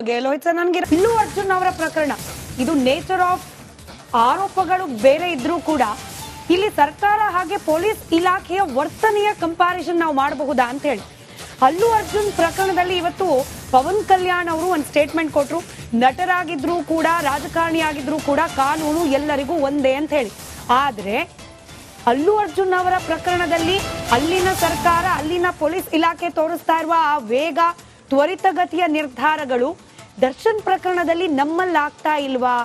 ನನಗೆ, ಲೋಹಿತ್ ಸರ್ ನನಗೆ. ಅಲ್ಲು ಅರ್ಜುನ್ ಅವರ ಪ್ರಕರಣ ಇದು ನೇಚರ್ ಆಫ್ ಆರೋಪಗಳು ಬೇರೆ ಇದ್ರೂ ಕೂಡ ಇಲ್ಲಿ ಸರ್ಕಾರ ಹಾಗೆ ಪೊಲೀಸ್ ಇಲಾಖೆಯ ವರ್ತನೆಯ ಕಂಪ್ಯಾರಿಸನ್ ನಾವು ಮಾಡಬಹುದಾ ಅಂತ ಹೇಳಿ. ಅಲ್ಲು ಅರ್ಜುನ್ ಪ್ರಕರಣದಲ್ಲಿ ಇವತ್ತು ಪವನ್ ಕಲ್ಯಾಣ್ ಅವರು ಒಂದು ಸ್ಟೇಟ್ಮೆಂಟ್ ಕೊಟ್ಟರು, ನಟರಾಗಿದ್ರು ಕೂಡ ರಾಜಕಾರಣಿ ಆಗಿದ್ರು ಕೂಡ ಕಾನೂನು ಎಲ್ಲರಿಗೂ ಒಂದೇ ಅಂತ ಹೇಳಿ. ಆದ್ರೆ ಅಲ್ಲು ಅರ್ಜುನ್ ಅವರ ಪ್ರಕರಣದಲ್ಲಿ ಅಲ್ಲಿನ ಸರ್ಕಾರ, ಅಲ್ಲಿನ ಪೊಲೀಸ್ ಇಲಾಖೆ ತೋರಿಸ್ತಾ ಇರುವ ಆ ವೇಗ, ತ್ವರಿತಗತಿಯ ನಿರ್ಧಾರಗಳು ದರ್ಶನ್ ಪ್ರಕರಣದಲ್ಲಿ ನಮ್ಮಲ್ಲಿ ಆಗ್ತಾ ಇಲ್ವಾ?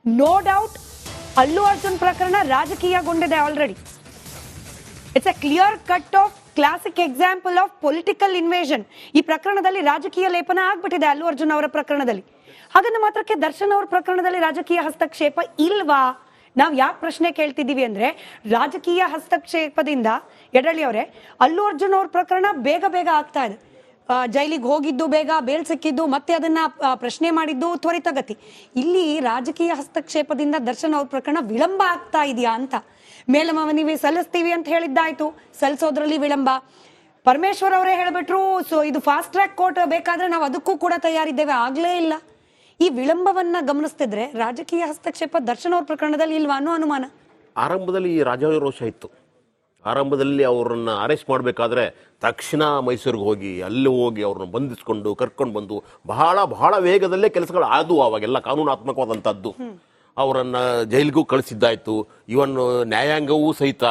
ನೋ ಡೌಟ್ ಅಲ್ಲು ಅರ್ಜುನ್ ಪ್ರಕರಣ ರಾಜಕೀಯಗೊಂಡಿದೆ already. It's a clear cut of classic example of political invasion. ಈ ಪ್ರಕರಣದಲ್ಲಿ ರಾಜಕೀಯ ಲೇಪನ ಆಗ್ಬಿಟ್ಟಿದೆ ಅಲ್ಲು ಅರ್ಜುನ್ ಅವರ ಪ್ರಕರಣದಲ್ಲಿ. ಹಾಗಂದ ಮಾತ್ರಕ್ಕೆ ದರ್ಶನ್ ಅವರ ಪ್ರಕರಣದಲ್ಲಿ ರಾಜಕೀಯ ಹಸ್ತಕ್ಷೇಪ ಇಲ್ವಾ? ನಾವು ಯಾಕೆ ಪ್ರಶ್ನೆ ಕೇಳ್ತಿದ್ದೀವಿ ಅಂದ್ರೆ, ರಾಜಕೀಯ ಹಸ್ತಕ್ಷೇಪದಿಂದ ಯಡಳ್ಳಿ ಅವರೇ ಅಲ್ಲು ಅರ್ಜುನ್ ಅವ್ರ ಪ್ರಕರಣ ಬೇಗ ಬೇಗ ಆಗ್ತಾ ಇದೆ. ಜೈಲಿಗೆ ಹೋಗಿದ್ದು ಬೇಗ, ಬೇಲ್ ಸಿಕ್ಕಿದ್ದು, ಮತ್ತೆ ಅದನ್ನ ಪ್ರಶ್ನೆ ಮಾಡಿದ್ದು ತ್ವರಿತಗತಿ. ಇಲ್ಲಿ ರಾಜಕೀಯ ಹಸ್ತಕ್ಷೇಪದಿಂದ ದರ್ಶನ್ ಅವ್ರ ಪ್ರಕರಣ ವಿಳಂಬ ಆಗ್ತಾ ಇದೆಯಾ ಅಂತ. ಮೇಲ್ಮನವಿ ಸಲ್ಲಿಸ್ತೀವಿ ಅಂತ ಹೇಳಿದ್ದಾಯ್ತು, ಸಲ್ಲಿಸೋದ್ರಲ್ಲಿ ವಿಳಂಬ. ಪರಮೇಶ್ವರ್ ಅವರೇ ಹೇಳ್ಬಿಟ್ರು, ಸೊ ಇದು ಫಾಸ್ಟ್ ಟ್ರ್ಯಾಕ್ ಕೋರ್ಟ್ ಬೇಕಾದ್ರೆ ನಾವು ಅದಕ್ಕೂ ಕೂಡ ತಯಾರಿದ್ದೇವೆ, ಆಗ್ಲೇ ಇಲ್ಲ. ಈ ವಿಳಂಬವನ್ನ ಗಮನಿಸ್ತಿದ್ರೆ ರಾಜಕೀಯ ಹಸ್ತಕ್ಷೇಪ ದರ್ಶನ್ ಅವ್ರ ಪ್ರಕರಣದಲ್ಲಿ ಇಲ್ವಾ ಅನ್ನೋ ಅನುಮಾನ. ಆರಂಭದಲ್ಲಿ ರಾಜಾರೋಷ ಇತ್ತು. ಆರಂಭದಲ್ಲಿ ಅವರನ್ನ ಅರೆಸ್ಟ್ ಮಾಡಬೇಕಾದ್ರೆ ತಕ್ಷಣ ಮೈಸೂರಿಗೆ ಹೋಗಿ ಅಲ್ಲಿ ಹೋಗಿ ಅವ್ರನ್ನ ಬಂಧಿಸ್ಕೊಂಡು ಕರ್ಕೊಂಡು ಬಂದು ಬಹಳ ಬಹಳ ವೇಗದಲ್ಲೇ ಕೆಲಸಗಳು ಆದವು. ಅವಾಗೆಲ್ಲ ಕಾನೂನಾತ್ಮಕವಾದಂಥದ್ದು. ಅವರನ್ನ ಜೈಲಿಗೂ ಕಳಿಸಿದ್ದಾಯ್ತು. ಇವನ್ ನ್ಯಾಯಾಂಗವೂ ಸಹಿತ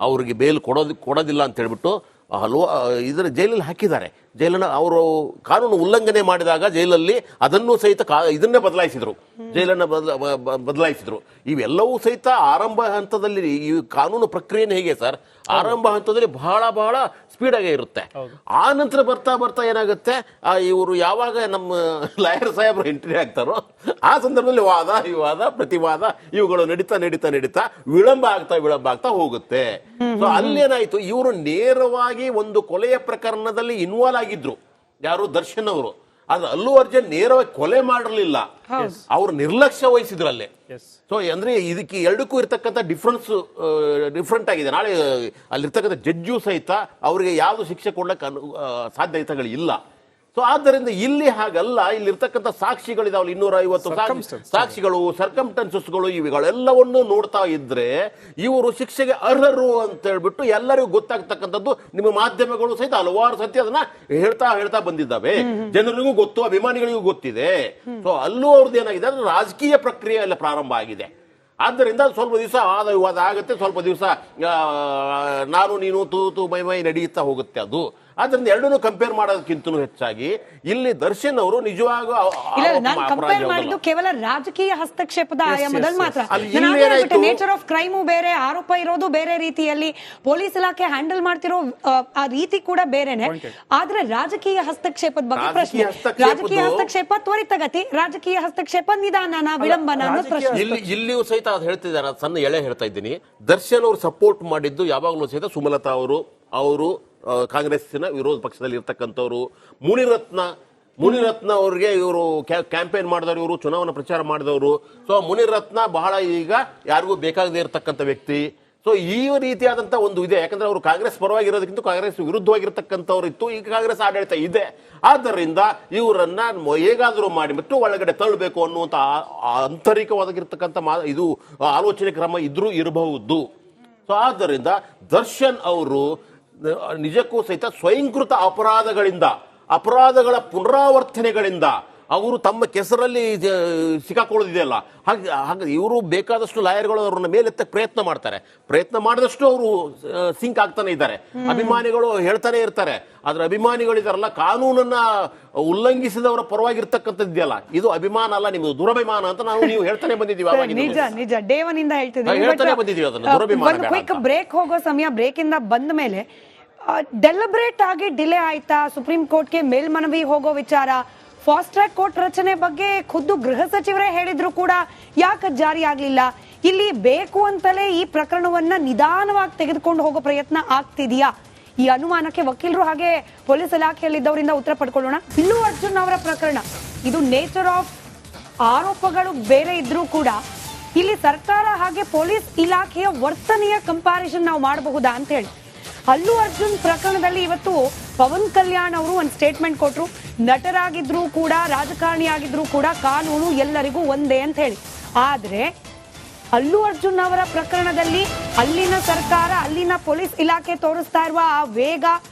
ಅವ್ರಿಗೆ ಬೇಲ್ ಕೊಡೋದಿಲ್ಲ ಅಂತ ಹೇಳ್ಬಿಟ್ಟು ಇದರ ಜೈಲಲ್ಲಿ ಹಾಕಿದ್ದಾರೆ. ಜೈಲನ್ನು ಅವರು ಕಾನೂನು ಉಲ್ಲಂಘನೆ ಮಾಡಿದಾಗ ಜೈಲಲ್ಲಿ ಅದನ್ನು ಸಹಿತ ಇದನ್ನೇ ಬದಲಾಯಿಸಿದ್ರು, ಜೈಲನ್ನು ಬದಲಾಯಿಸಿದ್ರು. ಇವೆಲ್ಲವೂ ಸಹಿತ ಆರಂಭ ಹಂತದಲ್ಲಿ ಈ ಕಾನೂನು ಪ್ರಕ್ರಿಯೆನೇ ಹೇಗೆ ಸರ್, ಆರಂಭ ಹಂತದಲ್ಲಿ ಬಹಳ ಬಹಳ ಸ್ಪೀಡ್ ಆಗೇ ಇರುತ್ತೆ. ಆ ನಂತರ ಬರ್ತಾ ಬರ್ತಾ ಏನಾಗುತ್ತೆ, ಇವರು ಯಾವಾಗ ನಮ್ಮ ಲಾಯರ್ ಸಾಹೇಬ್ರು ಎಂಟ್ರಿ ಆಗ್ತಾರೋ ಆ ಸಂದರ್ಭದಲ್ಲಿ ವಾದ ವಿವಾದ ಪ್ರತಿವಾದ ಇವುಗಳು ನಡೀತಾ ವಿಳಂಬ ಆಗ್ತಾ ಹೋಗುತ್ತೆ. ಸೊ ಅಲ್ಲೇನಾಯ್ತು, ಇವರು ನೇರವಾಗಿ ಒಂದು ಕೊಲೆಯ ಪ್ರಕರಣದಲ್ಲಿ ಇನ್ವಾಲ್ವ್ ಆಗಿದ್ರು, ಯಾರು ದರ್ಶನ್ ಅವರು. ಆದ್ರೆ ಅಲ್ಲು ಅರ್ಜುನ್ ನೇರವಾಗಿ ಕೊಲೆ ಮಾಡಿರಲಿಲ್ಲ, ಅವ್ರು ನಿರ್ಲಕ್ಷ್ಯ ವಹಿಸಿದ್ರಲ್ಲೇ. ಸೊ ಅಂದ್ರೆ ಇದಕ್ಕೆ ಎರಡಕ್ಕೂ ಇರ್ತಕ್ಕಂಥ ಡಿಫ್ರೆಂಟ್ ಆಗಿದೆ. ನಾಳೆ ಅಲ್ಲಿರ್ತಕ್ಕಂಥ ಜಡ್ಜು ಸಹಿತ ಅವರಿಗೆ ಯಾವ್ದು ಶಿಕ್ಷೆ ಕೊಡ್ಲಿಕ್ಕೆ ಸಾಧ್ಯತೆಗಳು ಇಲ್ಲ. ಸೊ ಆದ್ದರಿಂದ ಇಲ್ಲಿ ಹಾಗಲ್ಲ, ಇಲ್ಲಿರ್ತಕ್ಕಂಥ ಸಾಕ್ಷಿಗಳಿದಾವಲ್ಲ 250 ಸಾಕ್ಷಿಗಳು, ಸರ್ಕಮ್ಸ್ಟೆನ್ಸಸ್ಗಳು, ಇವುಗಳೆಲ್ಲವನ್ನು ನೋಡ್ತಾ ಇದ್ರೆ ಇವರು ಶಿಕ್ಷೆಗೆ ಅರ್ಹರು ಅಂತ ಹೇಳ್ಬಿಟ್ಟು ಎಲ್ಲರಿಗೂ ಗೊತ್ತಾಗ್ತಕ್ಕಂಥದ್ದು. ನಿಮ್ಮ ಮಾಧ್ಯಮಗಳು ಸಹಿತ ಹಲವಾರು ಸತಿ ಅದನ್ನ ಹೇಳ್ತಾ ಬಂದಿದ್ದಾವೆ, ಜನರಿಗೂ ಗೊತ್ತು, ಅಭಿಮಾನಿಗಳಿಗೂ ಗೊತ್ತಿದೆ. ಸೊ ಅಲ್ಲೂ ಅವ್ರದ್ದು ಏನಾಗಿದೆ ಅಂದ್ರೆ ರಾಜಕೀಯ ಪ್ರಕ್ರಿಯೆ ಎಲ್ಲ ಪ್ರಾರಂಭ ಆಗಿದೆ. ಆದ್ದರಿಂದ ಸ್ವಲ್ಪ ದಿವಸ ವಾದ ವಿವಾದ ಆಗುತ್ತೆ, ಸ್ವಲ್ಪ ದಿವಸ ನಾನು ನೀನು ತೂ ಮೈ ನಡೆಯುತ್ತಾ ಹೋಗುತ್ತೆ ಅದು. ಆದ್ರಿಂದ ಎರಡನ್ನೂ ಕಂಪೇರ್ ಮಾಡೋದಕ್ಕಿಂತ ಹೆಚ್ಚಾಗಿ ಇಲ್ಲಿ ದರ್ಶನ್ ಅವರು ನಿಜವಾಗೂ ಕಂಪೇರ್ ಮಾಡಿದ್ದು ಕೇವಲ ರಾಜಕೀಯ ಹಸ್ತಕ್ಷೇಪದ ಆಯಾಮದಲ್ಲಿ ಮಾತ್ರ. ನೇಚರ್ ಆಫ್ ಕ್ರೈಮು ಬೇರೆ, ಆರೋಪ ಇರೋದು ಬೇರೆ ರೀತಿಯಲ್ಲಿ, ಪೊಲೀಸ್ ಇಲಾಖೆ ಹ್ಯಾಂಡಲ್ ಮಾಡ್ತಿರೋ ಆ ರೀತಿ ಕೂಡ ಬೇರೆನೆ. ಆದ್ರೆ ರಾಜಕೀಯ ಹಸ್ತಕ್ಷೇಪದ ಬಗ್ಗೆ ಪ್ರಶ್ನೆ, ರಾಜಕೀಯ ಹಸ್ತಕ್ಷೇಪ ತ್ವರಿತಗತಿ, ರಾಜಕೀಯ ಹಸ್ತಕ್ಷೇಪ ನಿಧಾನ ವಿಳಂಬನ ಅನ್ನೋ ಪ್ರಶ್ನೆ. ಇಲ್ಲಿಯೂ ಸಹಿತ ಅದು ಹೇಳ್ತಿದ್ದಾರೆ, ಸಣ್ಣ ಎಳೆ ಹೇಳ್ತಾ ಇದ್ದೀನಿ. ದರ್ಶನ್ ಅವರು ಸಪೋರ್ಟ್ ಮಾಡಿದ್ದು ಯಾವಾಗಲೂ ಸಹಿತ ಸುಮಲತಾ ಅವರು ಕಾಂಗ್ರೆಸ್ಸಿನ ವಿರೋಧ ಪಕ್ಷದಲ್ಲಿ ಇರ್ತಕ್ಕಂಥವ್ರು. ಮುನಿರತ್ನ ಅವ್ರಿಗೆ ಇವರು ಕ್ಯಾಂಪೇನ್ ಮಾಡಿದವರು, ಇವರು ಚುನಾವಣಾ ಪ್ರಚಾರ ಮಾಡಿದವರು. ಸೊ ಮುನಿರತ್ನ ಬಹಳ ಈಗ ಯಾರಿಗೂ ಬೇಕಾಗದೇ ಇರತಕ್ಕಂಥ ವ್ಯಕ್ತಿ. ಸೊ ಈ ರೀತಿಯಾದಂಥ ಒಂದು ಇದೆ, ಯಾಕಂದ್ರೆ ಅವರು ಕಾಂಗ್ರೆಸ್ ಪರವಾಗಿರೋದಕ್ಕಿಂತ ಕಾಂಗ್ರೆಸ್ ವಿರುದ್ಧವಾಗಿರ್ತಕ್ಕಂಥವ್ರು ಇತ್ತು. ಈಗ ಕಾಂಗ್ರೆಸ್ ಆಡಳಿತ ಇದೆ, ಆದ್ದರಿಂದ ಇವರನ್ನ ಹೇಗಾದರೂ ಮಾಡಿಬಿಟ್ಟು ಒಳಗಡೆ ತಳ್ಳಬೇಕು ಅನ್ನುವಂಥ ಆಂತರಿಕವಾಗಿರ್ತಕ್ಕಂಥ ಇದು ಆಲೋಚನೆ ಕ್ರಮ ಇರಬಹುದು. ಸೊ ಆದ್ದರಿಂದ ದರ್ಶನ್ ಅವರು ನಿಜಕ್ಕೂ ಸಹಿತ ಸ್ವಯಂಕೃತ ಅಪರಾಧಗಳ ಪುನರಾವರ್ತನೆಗಳಿಂದ ಅವರು ತಮ್ಮ ಕೆಸರಲ್ಲಿ ಸಿಕ್ಕಾಕೊಳ್ಳೋದಿದೆಯಲ್ಲ, ಹಾಗೆ ಇವರು ಬೇಕಾದಷ್ಟು ಲಾಯರ್ಗಳು ಅವ್ರನ್ನ ಮೇಲೆತ್ತಕ್ಕೆ ಪ್ರಯತ್ನ ಮಾಡಿದಷ್ಟು ಅವರು ಸಿಂಕ್ ಆಗ್ತಾನೆ ಇದ್ದಾರೆ. ಅಭಿಮಾನಿಗಳು ಹೇಳ್ತಾನೆ ಇರ್ತಾರೆ, ಆದ್ರೆ ಅಭಿಮಾನಿಗಳಿದಾರಲ್ಲ, ಕಾನೂನನ್ನ ಉಲ್ಲಂಘಿಸಿದವರ ಪರವಾಗಿರ್ತಕ್ಕಂಥದ್ದಿದೆಯಲ್ಲ, ಇದು ಅಭಿಮಾನ ಅಲ್ಲ, ನಿಮ್ದು ದುರಭಿಮಾನ ಅಂತ ನೀವು ಹೇಳ್ತಾನೆ ಬಂದಿದ್ದೀವಿ. ನಿಜ ಡೇವನಿಂದ ಹೇಳ್ತಾನೆ ಬಂದಿದ್ದೀವಿ ಅದನ್ನ ದುರಭಿಮಾನ. ಬ್ರೇಕ್ ಹೋಗೋ ಸಮಯ, ಬ್ರೇಕ್ ಇಂದ ಬಂದ ಮೇಲೆ ಡೆಲಿಬ್ರೇಟ್ ಆಗಿ ಡಿಲೇ ಆಯ್ತಾ ಸುಪ್ರೀಂ ಕೋರ್ಟ್ಗೆ ಮೇಲ್ಮನವಿ ಹೋಗೋ ವಿಚಾರ? ಫಾಸ್ಟ್ ಟ್ರ್ಯಾಕ್ ಕೋರ್ಟ್ ರಚನೆ ಬಗ್ಗೆ ಖುದ್ದು ಗೃಹ ಸಚಿವರೇ ಹೇಳಿದ್ರು ಕೂಡ ಯಾಕೆ ಜಾರಿ ಆಗ್ಲಿಲ್ಲ? ಇಲ್ಲಿ ಬೇಕು ಅಂತಲೇ ಈ ಪ್ರಕರಣವನ್ನ ನಿಧಾನವಾಗಿ ತೆಗೆದುಕೊಂಡು ಹೋಗೋ ಪ್ರಯತ್ನ ಆಗ್ತಿದೆಯಾ? ಈ ಅನುಮಾನಕ್ಕೆ ವಕೀಲರು ಹಾಗೆ ಪೊಲೀಸ್ ಇಲಾಖೆಯಲ್ಲಿದ್ದವರಿಂದ ಉತ್ತರ ಪಡ್ಕೊಳ್ಳೋಣ. ಅಲ್ಲು ಅರ್ಜುನ್ ಅವರ ಪ್ರಕರಣ ಇದು ನೇಚರ್ ಆಫ್ ಆರೋಪಗಳು ಬೇರೆ ಇದ್ರೂ ಕೂಡ ಇಲ್ಲಿ ಸರ್ಕಾರ ಹಾಗೆ ಪೊಲೀಸ್ ಇಲಾಖೆಯ ವರ್ತನೆಯ ಕಂಪ್ಯಾರಿಸನ್ ನಾವು ಮಾಡಬಹುದಾ ಅಂತ ಹೇಳಿ. ಅಲ್ಲು ಅರ್ಜುನ್ ಪ್ರಕರಣದಲ್ಲಿ ಇವತ್ತು ಪವನ್ ಕಲ್ಯಾಣ್ ಅವರು ಒಂದು ಸ್ಟೇಟ್ಮೆಂಟ್ ಕೊಟ್ಟರು, ನಟರಾಗಿದ್ರು ಕೂಡ ರಾಜಕಾರಣಿ ಆಗಿದ್ರು ಕೂಡ ಕಾನೂನು ಎಲ್ಲರಿಗೂ ಒಂದೇ ಅಂತ ಹೇಳಿ. ಆದ್ರೆ ಅಲ್ಲು ಅರ್ಜುನ್ ಅವರ ಪ್ರಕರಣದಲ್ಲಿ ಅಲ್ಲಿನ ಸರ್ಕಾರ, ಅಲ್ಲಿನ ಪೊಲೀಸ್ ಇಲಾಖೆ ತೋರಿಸ್ತಾ ಇರುವ ಆ ವೇಗ,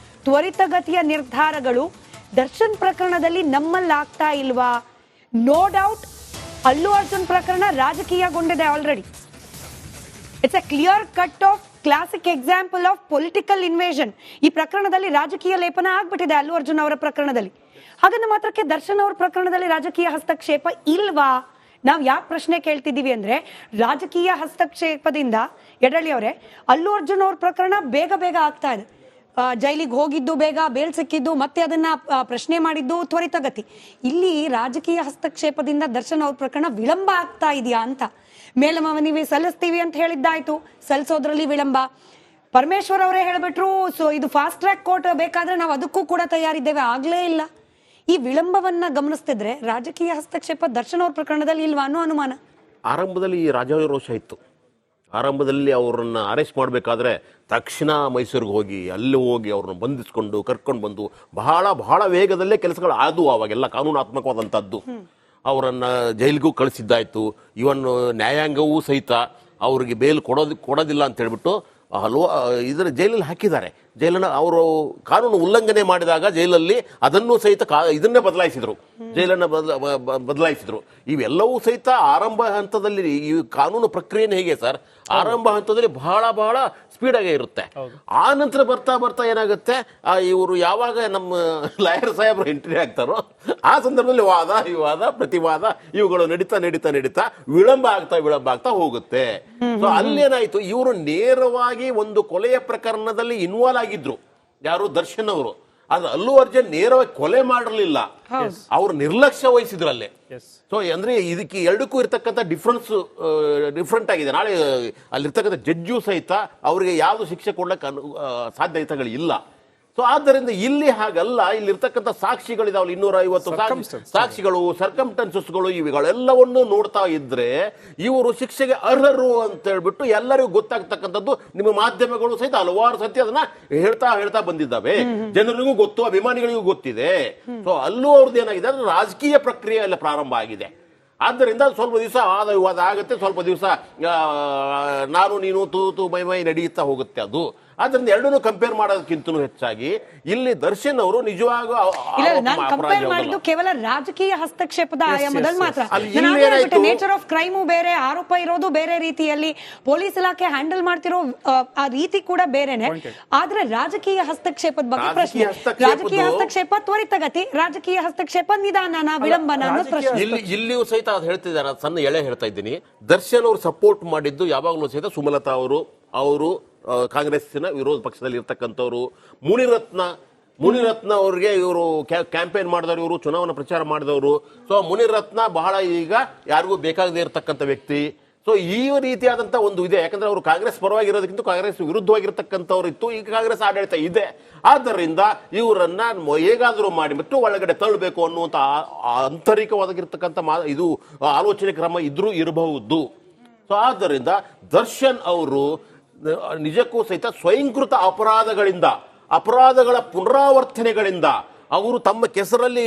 ತ್ವರಿತಗತಿಯ ನಿರ್ಧಾರಗಳು ದರ್ಶನ್ ಪ್ರಕರಣದಲ್ಲಿ ನಮ್ಮಲ್ಲಿ ಆಗ್ತಾ ಇಲ್ವಾ? ನೋ ಡೌಟ್ ಅಲ್ಲು ಅರ್ಜುನ್ ಪ್ರಕರಣ ರಾಜಕೀಯಗೊಂಡಿದೆ already. It's a clear cut of classic example of political invasion. ಈ ಪ್ರಕರಣದಲ್ಲಿ ರಾಜಕೀಯ ಲೇಪನ ಆಗ್ಬಿಟ್ಟಿದೆ ಅಲ್ಲು ಅರ್ಜುನ್ ಅವರ ಪ್ರಕರಣದಲ್ಲಿ. ಹಾಗಂದ ಮಾತ್ರಕ್ಕೆ ದರ್ಶನ್ ಅವರ ಪ್ರಕರಣದಲ್ಲಿ ರಾಜಕೀಯ ಹಸ್ತಕ್ಷೇಪ ಇಲ್ವಾ? ನಾವು ಯಾಕೆ ಪ್ರಶ್ನೆ ಕೇಳ್ತಿದ್ದೀವಿ ಅಂದ್ರೆ, ರಾಜಕೀಯ ಹಸ್ತಕ್ಷೇಪದಿಂದ ಯಡಳ್ಳಿ ಅವರೇ, ಅಲ್ಲು ಅರ್ಜುನ್ ಅವ್ರ ಪ್ರಕರಣ ಬೇಗ ಬೇಗ ಆಗ್ತಾ ಇದೆ. ಜೈಲಿಗೆ ಹೋಗಿದ್ದು ಬೇಗ, ಬೇಲ್ ಸಿಕ್ಕಿದ್ದು, ಮತ್ತೆ ಅದನ್ನ ಪ್ರಶ್ನೆ ಮಾಡಿದ್ದು ತ್ವರಿತಗತಿ. ಇಲ್ಲಿ ರಾಜಕೀಯ ಹಸ್ತಕ್ಷೇಪದಿಂದ ದರ್ಶನ್ ಅವ್ರ ಪ್ರಕರಣ ವಿಳಂಬ ಆಗ್ತಾ ಇದೆಯಾ ಅಂತ. ಮೇಲ್ಮನವಿ ಸಲ್ಲಿಸ್ತೀವಿ ಅಂತ ಹೇಳಿದ್ದಾಯ್ತು, ಸಲ್ಲಿಸೋದ್ರಲ್ಲಿ ವಿಳಂಬ. ಪರಮೇಶ್ವರ್ ಅವರೇ ಹೇಳ್ಬಿಟ್ರು, ಸೊ ಇದು ಫಾಸ್ಟ್ ಟ್ರ್ಯಾಕ್ ಕೋರ್ಟ್ ಬೇಕಾದ್ರೆ ನಾವು ಅದಕ್ಕೂ ಕೂಡ ತಯಾರಿದ್ದೇವೆ, ಆಗ್ಲೇ ಇಲ್ಲ. ಈ ವಿಳಂಬವನ್ನ ಗಮನಿಸ್ತಿದ್ರೆ ರಾಜಕೀಯ ಹಸ್ತಕ್ಷೇಪ ದರ್ಶನ್ ಅವ್ರ ಪ್ರಕರಣದಲ್ಲಿ ಇಲ್ವಾ ಅನ್ನೋ ಅನುಮಾನ. ಆರಂಭದಲ್ಲಿ ರಾಜಾರೋಷ ಇತ್ತು. ಆರಂಭದಲ್ಲಿ ಅವ್ರನ್ನ ಅರೆಸ್ಟ್ ಮಾಡಬೇಕಾದ್ರೆ ತಕ್ಷಣ ಮೈಸೂರಿಗೆ ಹೋಗಿ ಅಲ್ಲಿ ಹೋಗಿ ಅವ್ರನ್ನ ಬಂಧಿಸ್ಕೊಂಡು ಕರ್ಕೊಂಡು ಬಂದು ಬಹಳ ಬಹಳ ವೇಗದಲ್ಲೇ ಕೆಲಸಗಳು ಆದವು. ಅವಾಗೆಲ್ಲ ಕಾನೂನಾತ್ಮಕವಾದಂಥದ್ದು. ಅವರನ್ನ ಜೈಲಿಗೂ ಕಳಿಸಿದ್ದಾಯ್ತು. ಇವನ್ ನ್ಯಾಯಾಂಗವೂ ಸಹಿತ ಅವ್ರಿಗೆ ಬೇಲ್ ಕೊಡೋದಿಲ್ಲ ಅಂತ ಹೇಳ್ಬಿಟ್ಟು ಇದರ ಜೈಲಲ್ಲಿ ಹಾಕಿದ್ದಾರೆ. ಜೈಲನ್ನು ಅವರು ಕಾನೂನು ಉಲ್ಲಂಘನೆ ಮಾಡಿದಾಗ ಜೈಲಲ್ಲಿ ಅದನ್ನು ಸಹಿತ ಇದನ್ನೇ ಬದಲಾಯಿಸಿದ್ರು, ಜೈಲನ್ನು ಬದಲಾಯಿಸಿದ್ರು. ಇವೆಲ್ಲವೂ ಸಹಿತ ಆರಂಭ ಹಂತದಲ್ಲಿ ಈ ಕಾನೂನು ಪ್ರಕ್ರಿಯೆನೇ ಹೇಗೆ ಸರ್, ಆರಂಭ ಹಂತದಲ್ಲಿ ಬಹಳ ಬಹಳ ಸ್ಪೀಡ್ ಆಗೇ ಇರುತ್ತೆ. ಆ ನಂತರ ಬರ್ತಾ ಬರ್ತಾ ಏನಾಗುತ್ತೆ, ಇವರು ಯಾವಾಗ ನಮ್ಮ ಲಾಯರ್ ಸಾಹೇಬರು ಎಂಟ್ರಿ ಆಗ್ತಾರೋ ಆ ಸಂದರ್ಭದಲ್ಲಿ ವಾದ ವಿವಾದ ಪ್ರತಿವಾದ ಇವುಗಳು ನಡೀತಾ ವಿಳಂಬ ಆಗ್ತಾ ಹೋಗುತ್ತೆ. ಸೊ ಅಲ್ಲೇನಾಯ್ತು, ಇವರು ನೇರವಾಗಿ ಒಂದು ಕೊಲೆಯ ಪ್ರಕರಣದಲ್ಲಿ ಇನ್ವಾಲ್ವ್ ಆಗಿದ್ರು. ಯಾರು? ದರ್ಶನ್ ಅವರು. ಆದ್ರೆ ಅಲ್ಲು ಅರ್ಜುನ್ ನೇರವಾಗಿ ಕೊಲೆ ಮಾಡಿರಲಿಲ್ಲ, ಅವ್ರು ನಿರ್ಲಕ್ಷ್ಯ ವಹಿಸಿದ್ರಲ್ಲೇ. ಸೊ ಅಂದ್ರೆ ಇದಕ್ಕೆ ಎರಡಕ್ಕೂ ಇರ್ತಕ್ಕಂಥ ಡಿಫ್ರೆಂಟ್ ಆಗಿದೆ. ನಾಳೆ ಅಲ್ಲಿರ್ತಕ್ಕಂಥ ಜಡ್ಜು ಸಹಿತ ಅವರಿಗೆ ಯಾವ್ದು ಶಿಕ್ಷೆ ಕೊಡ್ಲಿಕ್ಕೆ ಸಾಧ್ಯತೆಗಳು ಇಲ್ಲ. ಸೊ ಆದ್ದರಿಂದ ಇಲ್ಲಿ ಹಾಗಲ್ಲ, ಇಲ್ಲಿರ್ತಕ್ಕಂಥ ಸಾಕ್ಷಿಗಳಿದಾವಲ್ಲ, 250 ಸಾಕ್ಷಿಗಳು, ಸರ್ಕಮ್ಸ್ಟೆನ್ಸಸ್ಗಳು, ಇವುಗಳೆಲ್ಲವನ್ನು ನೋಡ್ತಾ ಇದ್ರೆ ಇವರು ಶಿಕ್ಷೆಗೆ ಅರ್ಹರು ಅಂತ ಹೇಳ್ಬಿಟ್ಟು ಎಲ್ಲರಿಗೂ ಗೊತ್ತಾಗ್ತಕ್ಕಂಥದ್ದು. ನಿಮ್ಮ ಮಾಧ್ಯಮಗಳು ಸಹಿತ ಹಲವಾರು ಸತಿ ಅದನ್ನ ಹೇಳ್ತಾ ಬಂದಿದ್ದಾವೆ, ಜನರಿಗೂ ಗೊತ್ತು, ಅಭಿಮಾನಿಗಳಿಗೂ ಗೊತ್ತಿದೆ. ಸೊ ಅಲ್ಲೂ ಅವ್ರದ್ದು ಏನಾಗಿದೆ ಅಂದ್ರೆ ರಾಜಕೀಯ ಪ್ರಕ್ರಿಯೆ ಎಲ್ಲ ಪ್ರಾರಂಭ ಆಗಿದೆ. ಆದ್ದರಿಂದ ಸ್ವಲ್ಪ ದಿವಸ ವಾದ ವಿವಾದ ಆಗುತ್ತೆ, ಸ್ವಲ್ಪ ದಿವಸ ನಾನು ನೀನು ತೂ ಮೈ ನಡೆಯುತ್ತಾ ಹೋಗುತ್ತೆ ಅದು. ಆದ್ರಿಂದ ಎರಡನ್ನೂ ಕಂಪೇರ್ ಮಾಡೋದಕ್ಕಿಂತನೂ ಹೆಚ್ಚಾಗಿ ಇಲ್ಲಿ ದರ್ಶನ್ ಅವರು ನಿಜವಾಗೂ ಕಂಪೇರ್ ಮಾಡಿದ್ದು ಕೇವಲ ರಾಜಕೀಯ ಹಸ್ತಕ್ಷೇಪದ ಆಯಾಮದಲ್ಲಿ ಮಾತ್ರ. ನೇಚರ್ ಆಫ್ ಕ್ರೈಮು ಬೇರೆ, ಆರೋಪ ಇರೋದು ಬೇರೆ ರೀತಿಯಲ್ಲಿ, ಪೊಲೀಸ್ ಇಲಾಖೆ ಹ್ಯಾಂಡಲ್ ಮಾಡ್ತಿರೋ ಆ ರೀತಿ ಕೂಡ ಬೇರೆನೆ. ಆದ್ರೆ ರಾಜಕೀಯ ಹಸ್ತಕ್ಷೇಪದ ಬಗ್ಗೆ ಪ್ರಶ್ನೆ, ರಾಜಕೀಯ ಹಸ್ತಕ್ಷೇಪ ತ್ವರಿತಗತಿ, ರಾಜಕೀಯ ಹಸ್ತಕ್ಷೇಪ ನಿಧಾನ ವಿಳಂಬನ ಅನ್ನೋ ಪ್ರಶ್ನೆ. ಇಲ್ಲಿಯೂ ಸಹಿತ ಅದು ಹೇಳ್ತಿದ್ದಾರೆ, ಸಣ್ಣ ಎಳೆ ಹೇಳ್ತಾ ಇದ್ದೀನಿ. ದರ್ಶನ್ ಅವರು ಸಪೋರ್ಟ್ ಮಾಡಿದ್ದು ಯಾವಾಗಲೂ ಸಹಿತ ಸುಮಲತಾ ಅವರು ಕಾಂಗ್ರೆಸ್ಸಿನ ವಿರೋಧ ಪಕ್ಷದಲ್ಲಿ ಇರ್ತಕ್ಕಂಥವ್ರು. ಮುನಿರತ್ನ ಅವ್ರಿಗೆ ಇವರು ಕ್ಯಾಂಪೇನ್ ಮಾಡಿದವರು, ಇವರು ಚುನಾವಣಾ ಪ್ರಚಾರ ಮಾಡಿದವರು. ಸೊ ಮುನಿರತ್ನ ಬಹಳ ಈಗ ಯಾರಿಗೂ ಬೇಕಾಗದೇ ಇರತಕ್ಕಂಥ ವ್ಯಕ್ತಿ. ಸೊ ಈ ರೀತಿಯಾದಂಥ ಒಂದು ಇದೆ, ಯಾಕಂದ್ರೆ ಅವರು ಕಾಂಗ್ರೆಸ್ ಪರವಾಗಿರೋದಕ್ಕಿಂತ ಕಾಂಗ್ರೆಸ್ ವಿರುದ್ಧವಾಗಿರ್ತಕ್ಕಂಥವ್ರು ಇತ್ತು. ಈಗ ಕಾಂಗ್ರೆಸ್ ಆಡಳಿತ ಇದೆ, ಆದ್ದರಿಂದ ಇವರನ್ನ ಹೇಗಾದರೂ ಮಾಡಿಬಿಟ್ಟು ಒಳಗಡೆ ತಳ್ಳಬೇಕು ಅನ್ನುವಂಥ ಆಂತರಿಕವಾಗಿರ್ತಕ್ಕಂಥ ಇದು ಆಲೋಚನೆ ಕ್ರಮ ಇದ್ರೂ ಇರಬಹುದು. ಸೊ ಆದ್ದರಿಂದ ದರ್ಶನ್ ಅವರು ನಿಜಕ್ಕೂ ಸಹಿತ ಸ್ವಯಂಕೃತ ಅಪರಾಧಗಳ ಪುನರಾವರ್ತನೆಗಳಿಂದ ಅವರು ತಮ್ಮ ಕೆಸರಲ್ಲಿ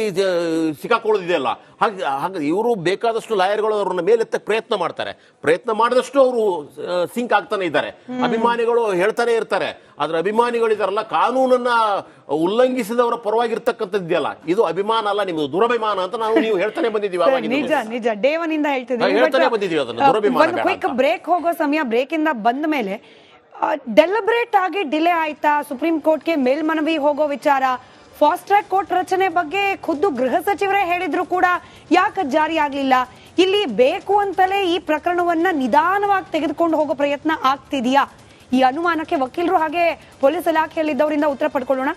ಸಿಕ್ಕಾಕೊಳ್ಳೋದಿದೆಯಲ್ಲ, ಹಾಗೆ ಇವರು ಬೇಕಾದಷ್ಟು ಲಾಯರ್ಗಳು ಅವ್ರನ್ನ ಮೇಲೆತ್ತಕ್ಕೆ ಪ್ರಯತ್ನ ಮಾಡಿದಷ್ಟು ಅವರು ಸಿಂಕ್ ಆಗ್ತಾನೆ ಇದ್ದಾರೆ. ಅಭಿಮಾನಿಗಳು ಹೇಳ್ತಾನೆ ಇರ್ತಾರೆ, ಆದ್ರೆ ಅಭಿಮಾನಿಗಳಿದಾರಲ್ಲ, ಕಾನೂನನ್ನ ಉಲ್ಲಂಘಿಸಿದವರ ಪರವಾಗಿರ್ತಕ್ಕಂಥದ್ದಿದೆಯಲ್ಲ, ಇದು ಅಭಿಮಾನ ಅಲ್ಲ, ನಿಮ್ದು ದುರಭಿಮಾನ ಅಂತ ನೀವು ಹೇಳ್ತಾನೆ ಬಂದಿದ್ದೀವಿ. ನಿಜ ಡೇವನಿಂದ ಹೇಳ್ತಾನೆ ಬಂದಿದ್ದೀವಿ ಅದನ್ನ ದುರಭಿಮಾನ. ಬ್ರೇಕ್ ಹೋಗೋ ಸಮಯ, ಬ್ರೇಕ್ ಇಂದ ಬಂದ ಮೇಲೆ ಡೆಲಿಬ್ರೇಟ್ ಆಗಿ ಡಿಲೇ ಆಯ್ತಾ ಸುಪ್ರೀಂ ಕೋರ್ಟ್ಗೆ ಮೇಲ್ಮನವಿ ಹೋಗೋ ವಿಚಾರ, ಫಾಸ್ಟ್ ಟ್ರ್ಯಾಕ್ ಕೋರ್ಟ್ ರಚನೆ ಬಗ್ಗೆ ಖುದ್ದು ಗೃಹ ಸಚಿವರೇ ಹೇಳಿದ್ರು ಕೂಡ ಯಾಕೆ ಜಾರಿ ಆಗ್ಲಿಲ್ಲ? ಇಲ್ಲಿ ಬೇಕು ಅಂತಲೇ ಈ ಪ್ರಕರಣವನ್ನ ನಿಧಾನವಾಗಿ ತೆಗೆದುಕೊಂಡು ಹೋಗೋ ಪ್ರಯತ್ನ ಆಗ್ತಿದೆಯಾ? ಈ ಅನುಮಾನಕ್ಕೆ ವಕೀಲರು ಹಾಗೆ ಪೊಲೀಸ್ ಇಲಾಖೆಯಲ್ಲಿದ್ದವರಿಂದ ಉತ್ತರ ಪಡ್ಕೊಳ್ಳೋಣ.